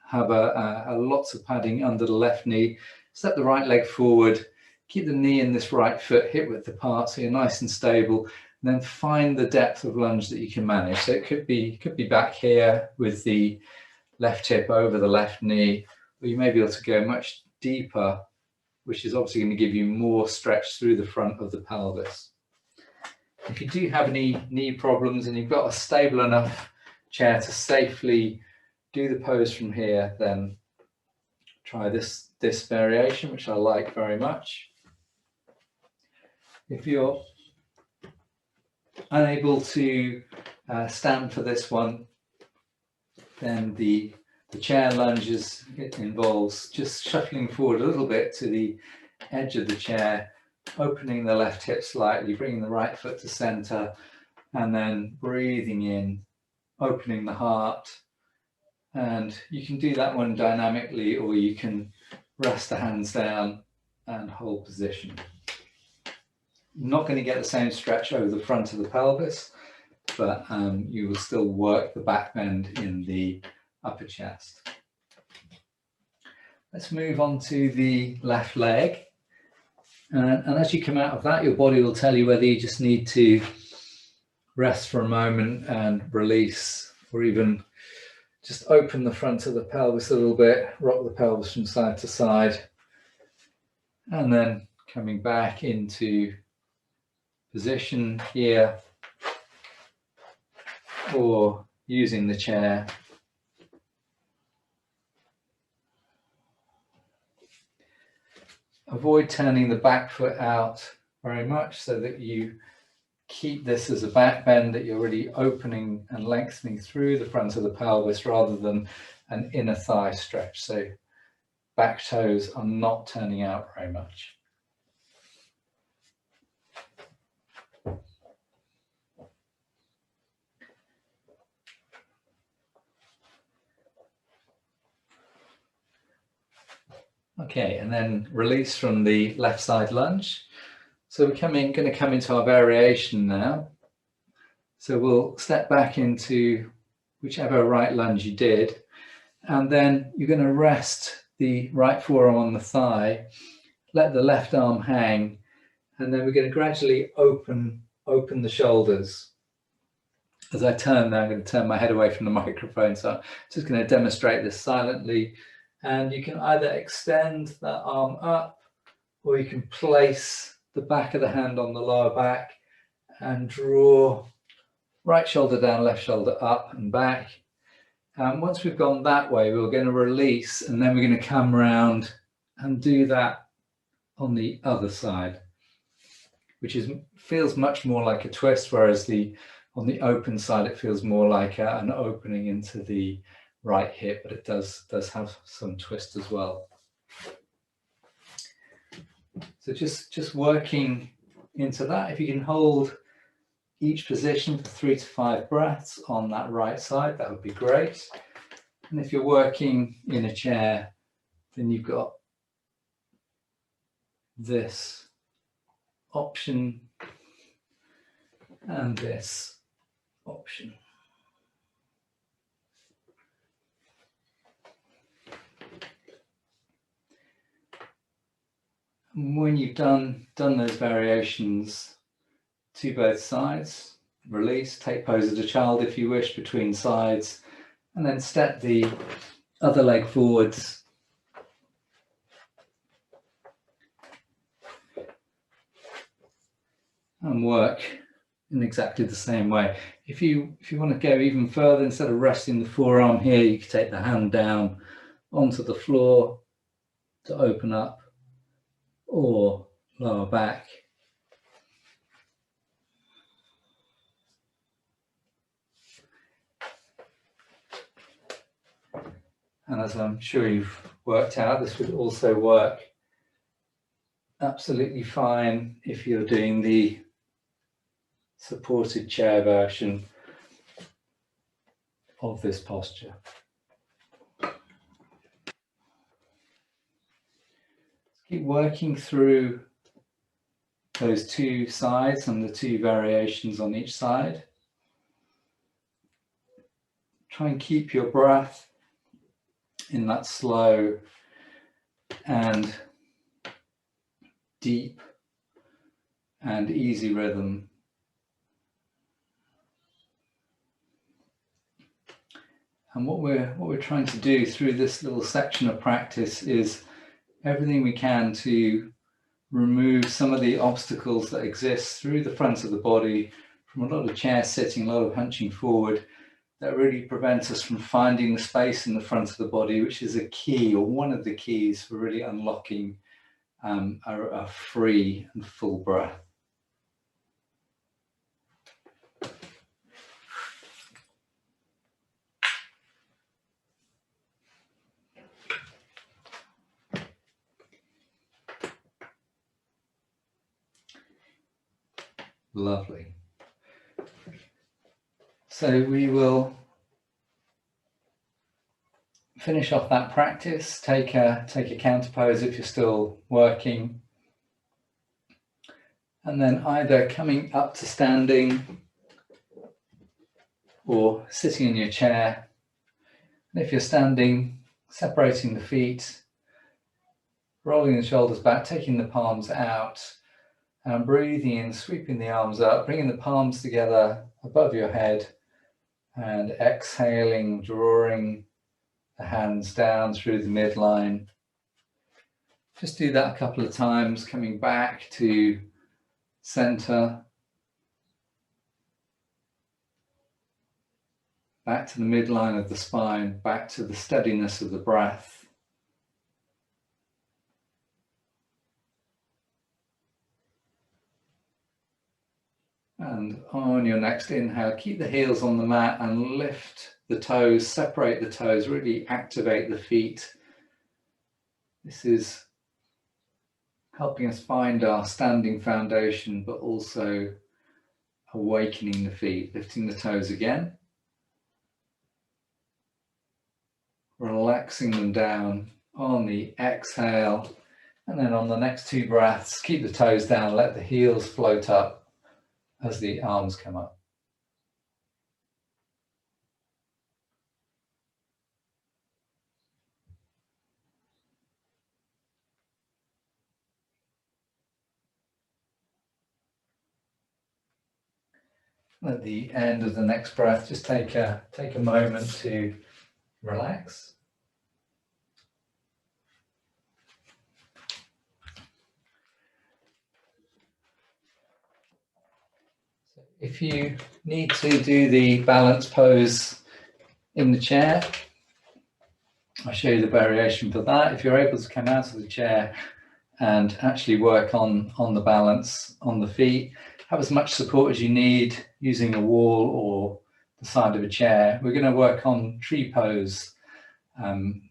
have a lots of padding under the left knee. Step the right leg forward. Keep the knee and this right foot hip width apart so you're nice and stable. And then find the depth of lunge that you can manage. So it could be back here with the left hip over the left knee, or you may be able to go much deeper, which is obviously going to give you more stretch through the front of the pelvis. If you do have any knee problems and you've got a stable enough chair to safely do the pose from here, then try this variation, which I like very much. If you're unable to stand for this one, then the chair lunges, it involves just shuffling forward a little bit to the edge of the chair, opening the left hip slightly, bringing the right foot to center, and then breathing in, opening the heart. And you can do that one dynamically, or you can rest the hands down and hold position. You're not going to get the same stretch over the front of the pelvis, but you will still work the back bend in the upper chest. Let's move on to the left leg. And as you come out of that, your body will tell you whether you just need to rest for a moment and release, or even just open the front of the pelvis a little bit, rock the pelvis from side to side, and then coming back into position here, or using the chair. Avoid turning the back foot out very much so that you keep this as a back bend, that you're really opening and lengthening through the front of the pelvis rather than an inner thigh stretch. So back toes are not turning out very much. Okay, and then release from the left side lunge. So we're going to come into our variation now. So we'll step back into whichever right lunge you did, and then you're going to rest the right forearm on the thigh, let the left arm hang, and then we're going to gradually open the shoulders. As I turn now, I'm going to turn my head away from the microphone, so I'm just going to demonstrate this silently. And you can either extend that arm up, or you can place the back of the hand on the lower back and draw right shoulder down, left shoulder up and back. And once we've gone that way, we're going to release, and then we're going to come around and do that on the other side, which feels much more like a twist, whereas on the open side, it feels more like an opening into the right hip, but it does have some twist as well. So just working into that. If you can hold each position for 3 to 5 breaths on that right side, that would be great. And if you're working in a chair, then you've got this option and this option. And when you've done those variations to both sides, release, take pose as a child if you wish between sides, and then step the other leg forwards. And work in exactly the same way. If you want to go even further, instead of resting the forearm here, you can take the hand down onto the floor to open up, or lower back. And as I'm sure you've worked out, this would also work absolutely fine if you're doing the supported chair version of this posture. Keep working through those 2 sides and the 2 variations on each side. Try and keep your breath in that slow and deep and easy rhythm. And what we're trying to do through this little section of practice is everything we can to remove some of the obstacles that exist through the front of the body, from a lot of chair sitting, a lot of hunching forward, that really prevents us from finding the space in the front of the body, which is a key, or one of the keys for really unlocking a free and full breath. Lovely. So we will finish off that practice. Take a counter pose if you're still working, and then either coming up to standing or sitting in your chair. And if you're standing, separating the feet, rolling the shoulders back, taking the palms out, and breathing in, sweeping the arms up, bringing the palms together above your head, and exhaling, drawing the hands down through the midline. Just do that a couple of times, coming back to center, back to the midline of the spine, back to the steadiness of the breath. And on your next inhale, keep the heels on the mat and lift the toes, separate the toes, really activate the feet. This is helping us find our standing foundation, but also awakening the feet, lifting the toes again, relaxing them down on the exhale, and then on the next two breaths, keep the toes down, let the heels float up as the arms come up. At the end of the next breath, just take a moment to relax. So if you need to do the balance pose in the chair, I'll show you the variation for that. If you're able to come out of the chair and actually work on the balance on the feet, have as much support as you need using a wall or the side of a chair. We're going to work on tree pose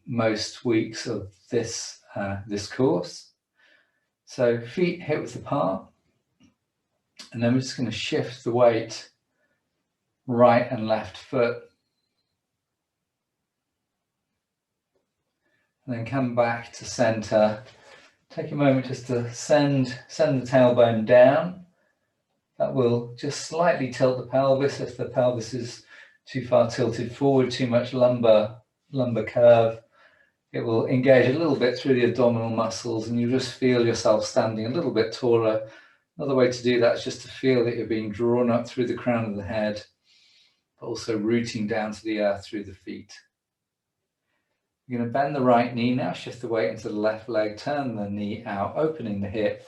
most weeks of this course. So feet hip width apart, and then we're just going to shift the weight right and left foot, and then come back to center. Take a moment just to send the tailbone down. That will just slightly tilt the pelvis if the pelvis is too far tilted forward, too much lumbar curve. It will engage a little bit through the abdominal muscles, and you just feel yourself standing a little bit taller. Another way to do that is just to feel that you're being drawn up through the crown of the head, but also rooting down to the earth through the feet. You're going to bend the right knee now, shift the weight into the left leg, turn the knee out, opening the hip,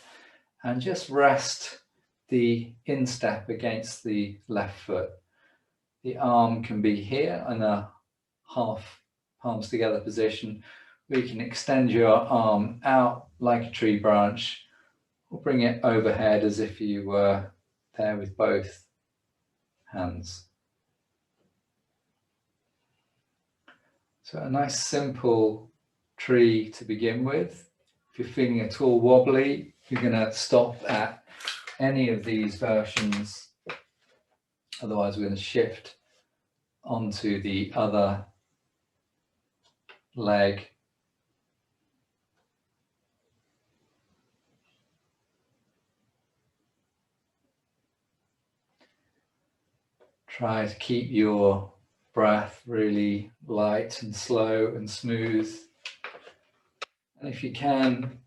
and just rest the instep against the left foot. The arm can be here in a half palms together position, where you can extend your arm out like a tree branch, or bring it overhead as if you were there with both hands. So a nice simple tree to begin with. If you're feeling at all wobbly, you're going to stop at any of these versions. Otherwise, we're going to shift onto the other leg. Try to keep your breath really light and slow and smooth. And if you can,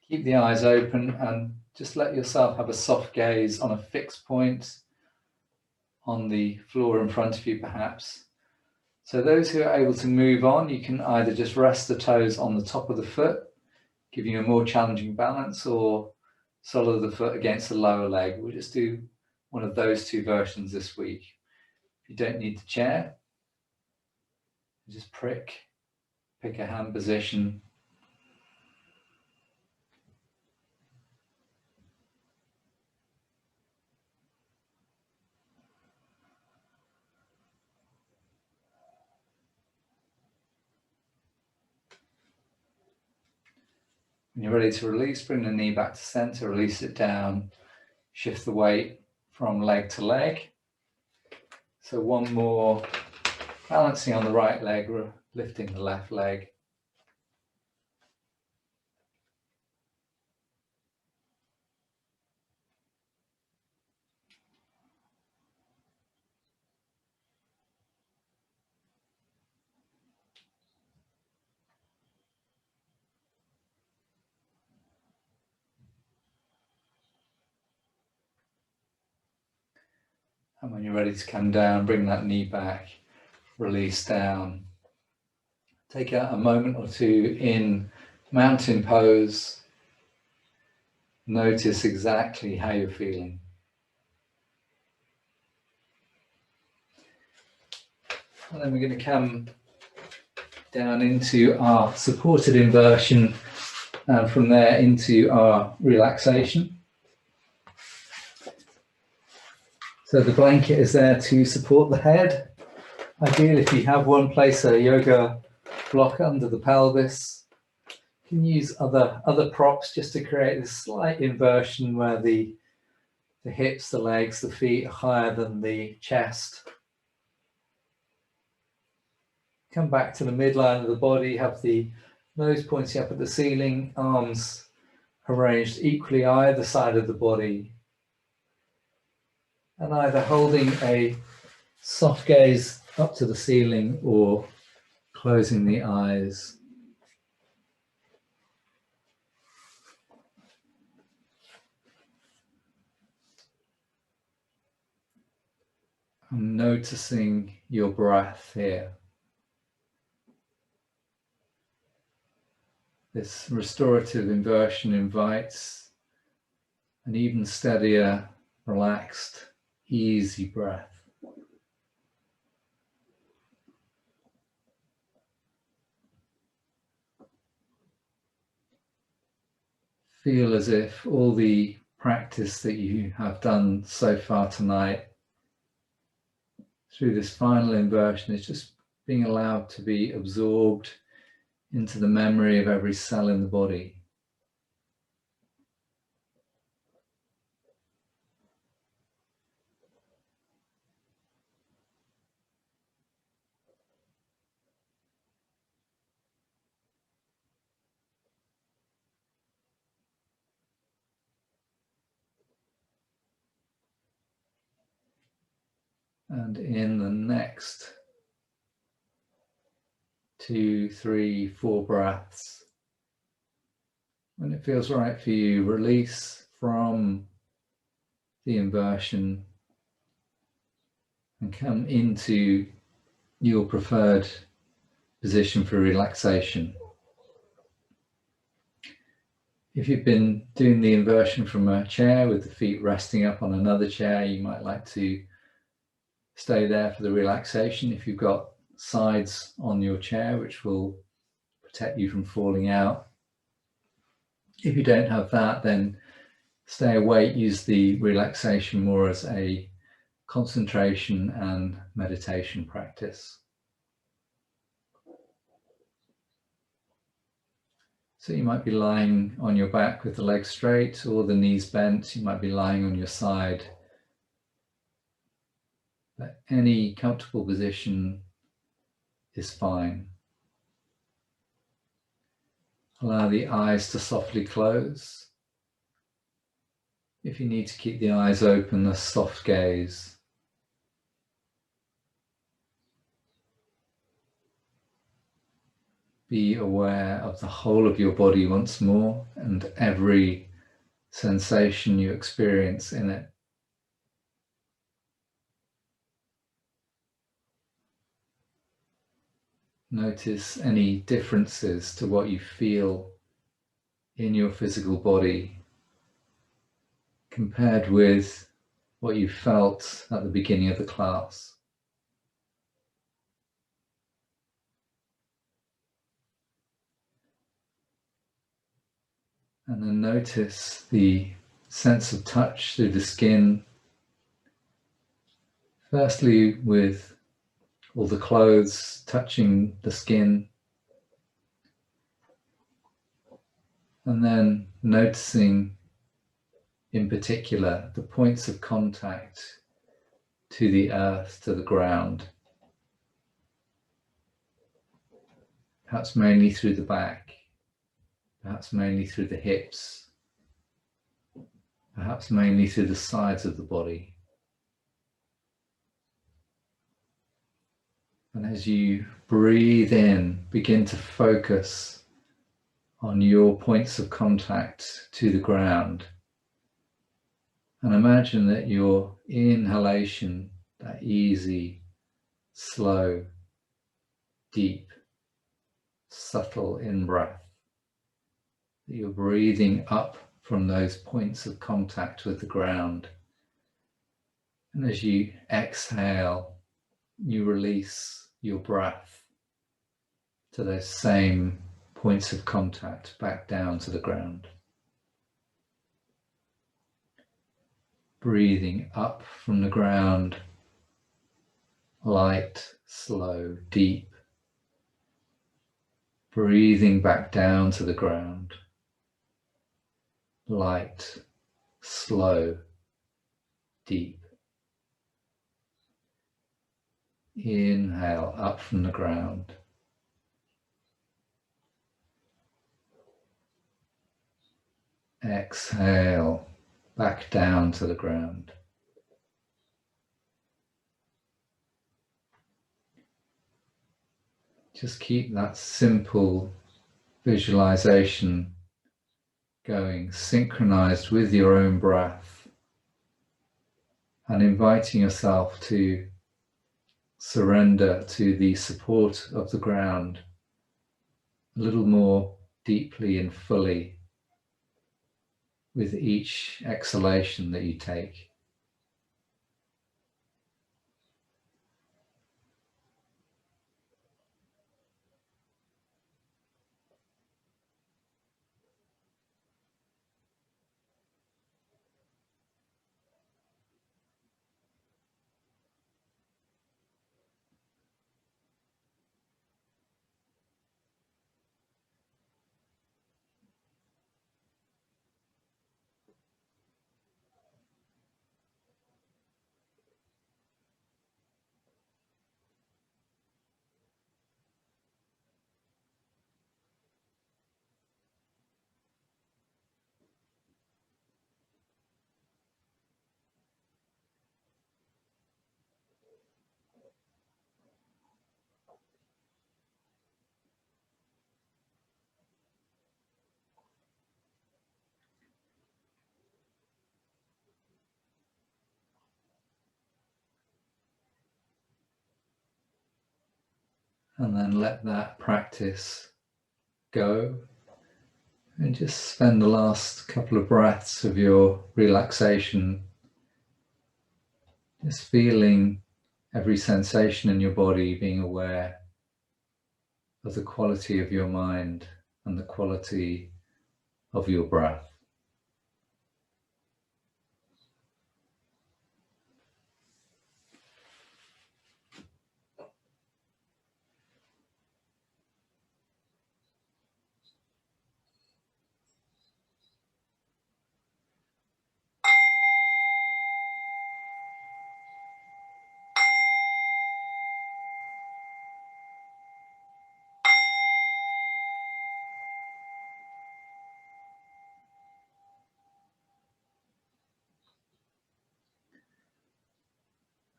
keep the eyes open and just let yourself have a soft gaze on a fixed point on the floor in front of you, perhaps. So those who are able to move on, you can either just rest the toes on the top of the foot, giving you a more challenging balance, or solder the foot against the lower leg. We'll just do one of those two versions this week. If you don't need the chair, just pick a hand position. When you're ready to release, bring the knee back to center, release it down, shift the weight from leg to leg. So one more, balancing on the right leg, lifting the left leg. And when you're ready to come down, bring that knee back, release down. Take a moment or two in mountain pose. Notice exactly how you're feeling. And then we're going to come down into our supported inversion, and from there into our relaxation. So the blanket is there to support the head. Ideally, if you have one, place a yoga block under the pelvis. You can use other props just to create this slight inversion where the hips, the legs, the feet are higher than the chest. Come back to the midline of the body, have the nose pointing up at the ceiling, arms arranged equally either side of the body, and either holding a soft gaze up to the ceiling or closing the eyes. I'm noticing your breath here. This restorative inversion invites an even steadier, relaxed, easy breath. Feel as if all the practice that you have done so far tonight through this final inversion is just being allowed to be absorbed into the memory of every cell in the body. And in the next 2, 3, 4 breaths, when it feels right for you, release from the inversion and come into your preferred position for relaxation. If you've been doing the inversion from a chair with the feet resting up on another chair, you might like to stay there for the relaxation. If you've got sides on your chair, which will protect you from falling out. If you don't have that, then stay awake. Use the relaxation more as a concentration and meditation practice. So you might be lying on your back with the legs straight or the knees bent. You might be lying on your side. But any comfortable position is fine. Allow the eyes to softly close. If you need to keep the eyes open, a soft gaze. Be aware of the whole of your body once more and every sensation you experience in it. Notice any differences to what you feel in your physical body compared with what you felt at the beginning of the class. And then notice the sense of touch through the skin, firstly with all the clothes touching the skin, and then noticing in particular the points of contact to the earth, to the ground, perhaps mainly through the back, perhaps mainly through the hips, perhaps mainly through the sides of the body. And as you breathe in, begin to focus on your points of contact to the ground. And imagine that your inhalation, that easy, slow, deep, subtle in-breath, that you're breathing up from those points of contact with the ground. And as you exhale, you release your breath to those same points of contact back down to the ground. breathing up from the ground, light, slow, deep. Breathing back down to the ground, light, slow, deep. Inhale up from the ground. Exhale back down to the ground. Just keep that simple visualization going, synchronized with your own breath, and inviting yourself to surrender to the support of the ground a little more deeply and fully with each exhalation that you take. And then let that practice go and just spend the last couple of breaths of your relaxation just feeling every sensation in your body, being aware of the quality of your mind and the quality of your breath.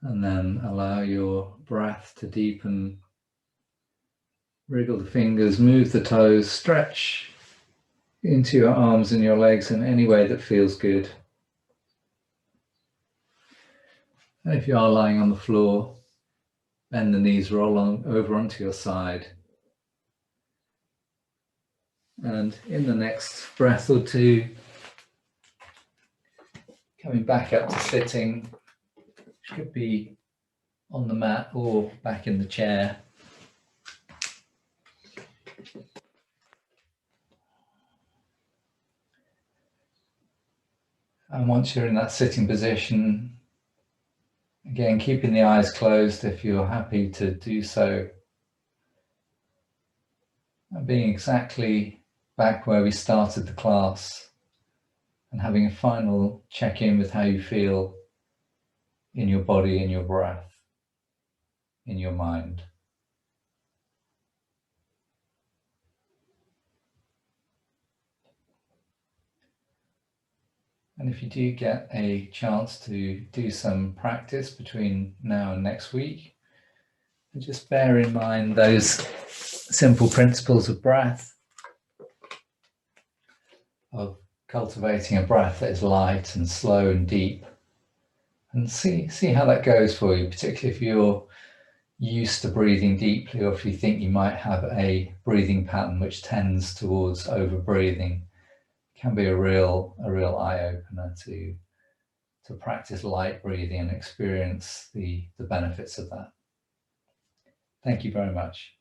And then allow your breath to deepen. Wriggle the fingers, move the toes, stretch into your arms and your legs in any way that feels good. And if you are lying on the floor, bend the knees, roll on over onto your side. And in the next breath or two, coming back up to sitting, which could be on the mat or back in the chair. And once you're in that sitting position, again, keeping the eyes closed if you're happy to do so. And being exactly back where we started the class and having a final check-in with how you feel in your body, in your breath, in your mind. And if you do get a chance to do some practice between now and next week, just bear in mind those simple principles of breath, of cultivating a breath that is light and slow and deep, and see how that goes for you, particularly if you're used to breathing deeply, or if you think you might have a breathing pattern which tends towards over breathing. Can be a real eye-opener to practice light breathing and experience the benefits of that. Thank you very much.